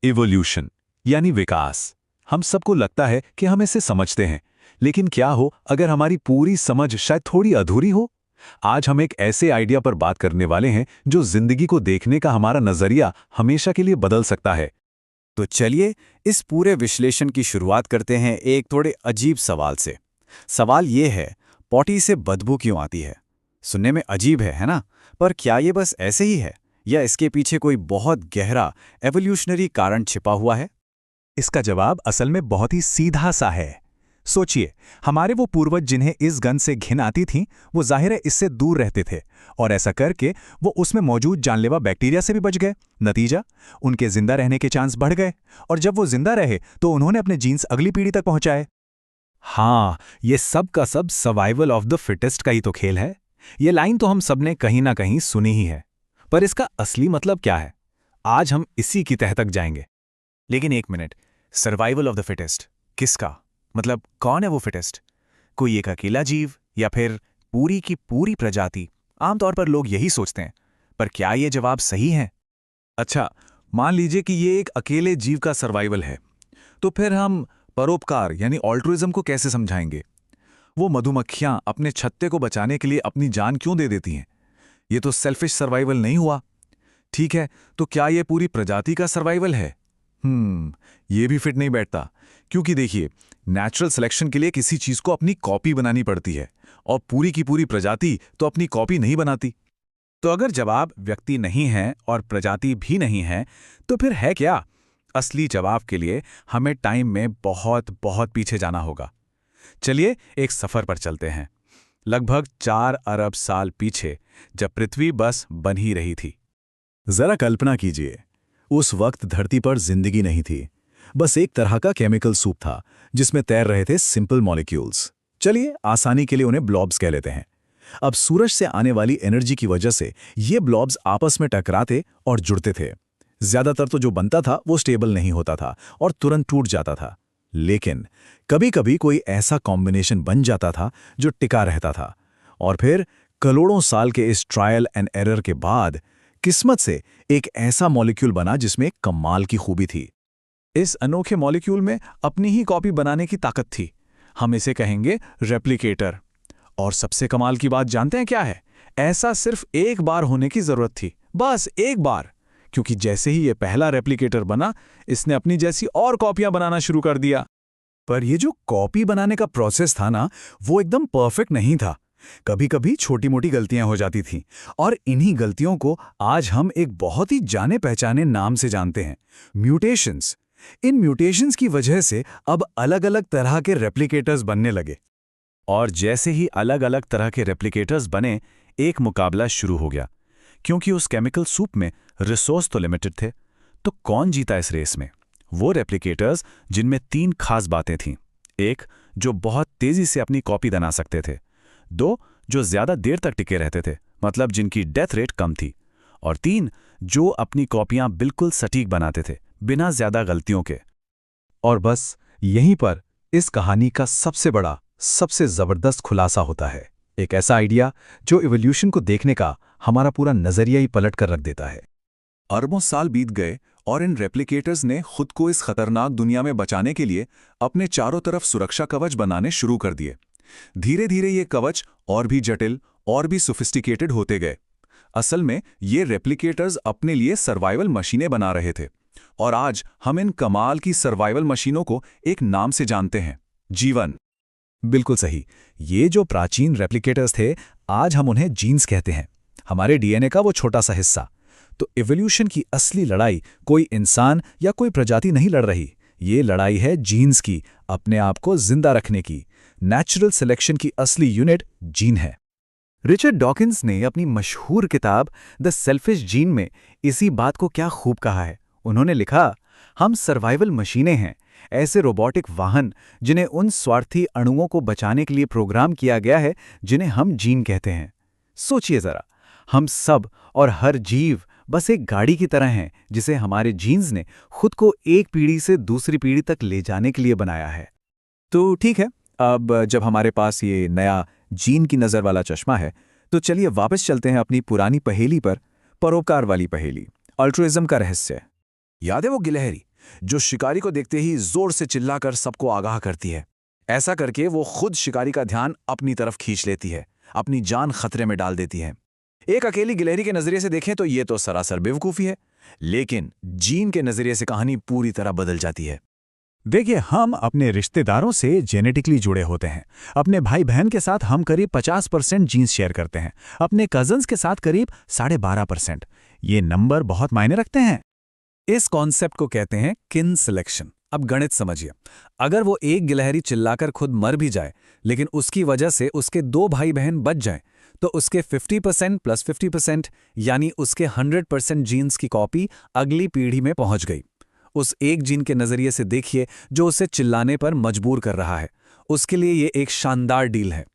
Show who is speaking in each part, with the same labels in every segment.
Speaker 1: Evolution यानी विकास। हम सबको लगता है कि हम इसे समझते हैं, लेकिन क्या हो अगर हमारी पूरी समझ शायद थोड़ी अधूरी हो। आज हम एक ऐसे आइडिया पर बात करने वाले हैं जो जिंदगी को देखने का हमारा नजरिया हमेशा के लिए बदल सकता है।
Speaker 2: तो चलिए इस पूरे विश्लेषण की शुरुआत करते हैं एक थोड़े अजीब सवाल से। सवाल ये है, पॉटी से बदबू क्यों आती है? सुनने में अजीब है ना? पर क्या ये बस ऐसे ही है या इसके पीछे कोई बहुत गहरा एवोल्यूशनरी कारण छिपा हुआ है?
Speaker 3: इसका जवाब असल में बहुत ही सीधा सा है। सोचिए, हमारे वो पूर्वज जिन्हें इस गंध से घिन आती थी, वो जाहिर है इससे दूर रहते थे, और ऐसा करके वो उसमें मौजूद जानलेवा बैक्टीरिया से भी बच गए। नतीजा, उनके जिंदा रहने के चांस बढ़ गए, और जब वो जिंदा रहे तो उन्होंने अपने जीन्स अगली पीढ़ी तक पहुंचाए।
Speaker 4: हाँ, ये सब का सब सर्वाइवल ऑफ द फिटेस्ट का ही तो खेल है। ये लाइन तो हम सबने कहीं ना कहीं सुनी ही है, पर इसका असली मतलब क्या है? आज हम इसी की तह तक जाएंगे।
Speaker 2: लेकिन एक minute, survival of the fittest किसका? मतलब कौन है वो फिटेस्ट? कोई एक अकेला जीव या फिर पूरी की पूरी प्रजाति? आमतौर पर लोग यही सोचते हैं, पर क्या ये जवाब सही है?
Speaker 1: अच्छा, मान लीजिए कि ये एक अकेले जीव का सर्वाइवल है, तो फिर हम परोपकार यानी ऑल्ट्रुइज्म को कैसे समझाएंगे? वो मधुमक्खियां अपने छत्ते को बचाने के लिए अपनी जान क्यों दे देती हैं? ये तो सेल्फिश सर्वाइवल नहीं हुआ। ठीक है, तो क्या ये पूरी प्रजाति का सर्वाइवल है? ये भी फिट नहीं बैठता, क्योंकि देखिए, नेचुरल सिलेक्शन के लिए किसी चीज को अपनी कॉपी बनानी पड़ती है, और पूरी की पूरी प्रजाति तो अपनी कॉपी नहीं बनाती।
Speaker 4: तो अगर जवाब व्यक्ति नहीं है और प्रजाति भी नहीं है, तो फिर है क्या? असली जवाब के लिए हमें टाइम में बहुत बहुत पीछे जाना होगा। चलिए एक सफर पर चलते हैं, लगभग 4 अरब साल पीछे, जब पृथ्वी बस बन ही रही थी।
Speaker 3: जरा कल्पना कीजिए, उस वक्त धरती पर जिंदगी नहीं थी, बस एक तरह का केमिकल सूप था जिसमें तैर रहे थे सिंपल मॉलिक्यूल्स। चलिए आसानी के लिए उन्हें ब्लॉब्स कह लेते हैं। अब सूरज से आने वाली एनर्जी की वजह से ये ब्लॉब्स आपस में टकराते और जुड़ते थे। ज्यादातर तो जो बनता था वो स्टेबल नहीं होता था और तुरंत टूट जाता था, लेकिन कभी-कभी कोई ऐसा कॉम्बिनेशन बन जाता था जो टिका रहता था। और फिर करोड़ों साल के इस ट्रायल एंड एरर के बाद किस्मत से एक ऐसा मॉलिक्यूल बना जिसमें कमाल की खूबी थी।
Speaker 4: इस अनोखे मॉलिक्यूल में अपनी ही कॉपी बनाने की ताकत थी। हम इसे कहेंगे रेप्लिकेटर। और सबसे कमाल की बात जानते हैं क्या है? ऐसा सिर्फ एक बार होने की जरूरत थी, बस एक बार। क्योंकि जैसे ही ये पहला रेप्लिकेटर बना, इसने अपनी जैसी और कॉपियां बनाना शुरू कर दिया।
Speaker 3: पर ये जो कॉपी बनाने का प्रोसेस था ना, वो एकदम परफेक्ट नहीं था। कभी-कभी छोटी-मोटी गलतियां हो जाती थीं, और इन्हीं गलतियों को आज हम एक बहुत ही जाने पहचाने नाम से जानते हैं, म्यूटेशंस। इन म्यूटेशंस की वजह से अब अलग-अलग तरह के रेप्लिकेटर्स बनने लगे।
Speaker 4: और जैसे ही अलग-अलग तरह के रेप्लिकेटर्स बने, एक मुकाबला शुरू हो गया। क्योंकि उस केमिकल सूप में रिसोर्स तो लिमिटेड थे, तो कौन जीता इस रेस में? वो रेप्लिकेटर्स जिनमें 3 खास बातें थीं। 1, जो बहुत तेजी से अपनी कॉपी बना सकते थे। 2, जो ज्यादा देर तक टिके रहते थे, मतलब जिनकी डेथ रेट कम थी। और 3, जो अपनी कॉपियां बिल्कुल सटीक बनाते थे, बिना ज्यादा गलतियों के।
Speaker 1: और बस यहीं पर इस कहानी का सबसे बड़ा, सबसे जबरदस्त खुलासा होता है। एक ऐसा आइडिया जो इवोल्यूशन को देखने का हमारा पूरा नजरिया ही पलट कर रख देता है। अरबों साल बीत गए और इन रेप्लिकेटर्स ने खुद को इस खतरनाक दुनिया में बचाने के लिए अपने चारों तरफ सुरक्षा कवच बनाने शुरू कर दिए। धीरे धीरे ये कवच और भी जटिल और भी सोफिस्टिकेटेड होते गए। असल में ये रेप्लिकेटर्स अपने लिए सर्वाइवल मशीनें बना रहे थे, और आज हम इन कमाल की सर्वाइवल मशीनों को एक नाम से जानते हैं, जीवन।
Speaker 3: बिल्कुल सही। ये जो प्राचीन रेप्लिकेटर्स थे, आज हम उन्हें जीन्स कहते हैं, हमारे डीएनए का वो छोटा सा हिस्सा। तो इवोल्यूशन की असली लड़ाई कोई इंसान या कोई प्रजाति नहीं लड़ रही, ये लड़ाई है जीन्स की, अपने आप को जिंदा रखने की। नेचुरल सिलेक्शन की असली यूनिट जीन है।
Speaker 2: रिचर्ड डॉकिंस ने अपनी मशहूर किताब द सेल्फिश जीन में इसी बात को क्या खूब कहा है। उन्होंने लिखा, हम सर्वाइवल मशीनें हैं, ऐसे रोबोटिक वाहन जिन्हें उन स्वार्थी अणुओं को बचाने के लिए प्रोग्राम किया गया है जिन्हें हम जीन कहते हैं। सोचिए जरा, हम सब और हर जीव बस एक गाड़ी की तरह हैं जिसे हमारे जीन्स ने खुद को एक पीढ़ी से दूसरी पीढ़ी तक ले जाने के लिए बनाया है।
Speaker 3: तो ठीक है, अब जब हमारे पास ये नया जीन की नज़र वाला चश्मा है, तो चलिए वापस चलते हैं अपनी पुरानी पहेली पर, परोपकार वाली पहेली, अल्ट्रुइज्म का रहस्य। याद है वो गिलहरी जो शिकारी को देखते ही जोर से चिल्लाकर सबको आगाह करती है। ऐसा करके वो खुद शिकारी का ध्यान अपनी तरफ खींच लेती है, अपनी जान खतरे में डाल देती है। एक अकेली गिलहरी के नजरिए से देखें तो ये तो सरासर बेवकूफ़ी है, लेकिन जीन के नजरिए से कहानी पूरी तरह बदल जाती है।
Speaker 4: देखिए, हम अपने रिश्तेदारों से जेनेटिकली जुड़े होते हैं। अपने भाई बहन के साथ हम करीब 50% जीन्स शेयर करते हैं, अपने कजन्स के साथ करीब 12.5%। ये नंबर बहुत मायने रखते हैं।
Speaker 2: इस कॉन्सेप्ट को कहते हैं किन सिलेक्शन। अब गणित समझिए, अगर वो एक गिलहरी चिल्लाकर खुद मर भी जाए लेकिन उसकी वजह से उसके 2 भाई बहन बच जाएं, तो उसके 50% प्लस 50% यानी उसके 100% जीन्स की कॉपी अगली पीढ़ी में पहुंच गई। उस एक जीन के नजरिए से देखिए जो उसे चिल्लाने पर मजबूर कर रहा है। उसके लिए ये एक शानदार डील है।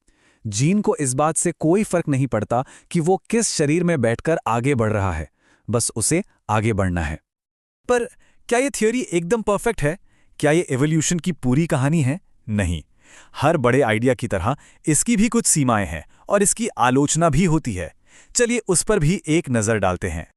Speaker 2: जीन को इस बात से कोई फर्क नहीं पड़ता कि वो किस शरीर में बैठकर आगे बढ़ रहा है, बस उसे आगे बढ़ना है। पर क्या ये थ्योरी एकदम परफेक्ट है? क्या ये एवोल्यूशन की पूरी कहानी है? नहीं। हर बड़े आइडिया की तरह इसकी भी कुछ सीमाएं हैं और इसकी आलोचना भी होती है। चलिए उस पर भी एक नजर डालते हैं।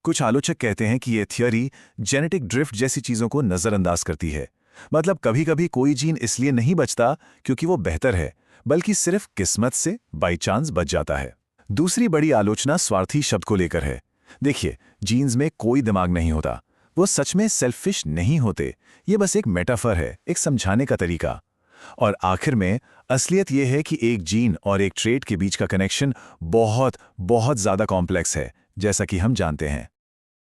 Speaker 3: कुछ आलोचक कहते हैं कि यह थियोरी जेनेटिक ड्रिफ्ट जैसी चीजों को नजरअंदाज करती है। मतलब कभी-कभी कोई जीन इसलिए नहीं बचता क्योंकि वो बेहतर है, बल्कि सिर्फ किस्मत से बाई चांस बच जाता है। दूसरी बड़ी आलोचना स्वार्थी शब्द को लेकर है। देखिए, जीन्स में कोई दिमाग नहीं होता, वो सच में सेल्फिश नहीं होते। ये बस एक मेटाफर है, एक समझाने का तरीका। और आखिर में असलियत यह है कि एक जीन और एक ट्रेट के बीच का कनेक्शन बहुत बहुत ज्यादा कॉम्प्लेक्स है, जैसा कि हम जानते हैं।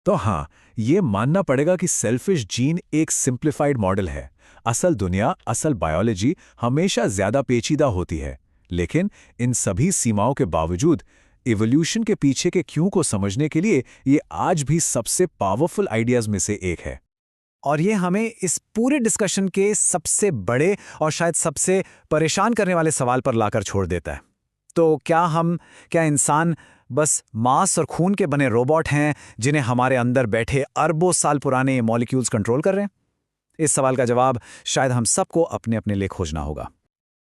Speaker 1: तो हाँ, ये मानना पड़ेगा कि सेल्फिश जीन एक सिंप्लीफाइड मॉडल है। असल दुनिया, असल बायोलॉजी हमेशा ज्यादा पेचीदा होती है। लेकिन इन सभी सीमाओं के बावजूद इवोल्यूशन के पीछे के क्यों को समझने के लिए ये आज भी सबसे पावरफुल आइडियाज में से एक है।
Speaker 2: और ये हमें इस पूरे डिस्कशन के सबसे बड़े और शायद सबसे परेशान करने वाले सवाल पर लाकर छोड़ देता है। तो क्या इंसान बस मांस और खून के बने रोबोट हैं जिन्हें हमारे अंदर बैठे अरबों साल पुराने मॉलिक्यूल्स कंट्रोल कर रहे हैं? इस सवाल का जवाब शायद हम सबको अपने अपने लिए खोजना होगा।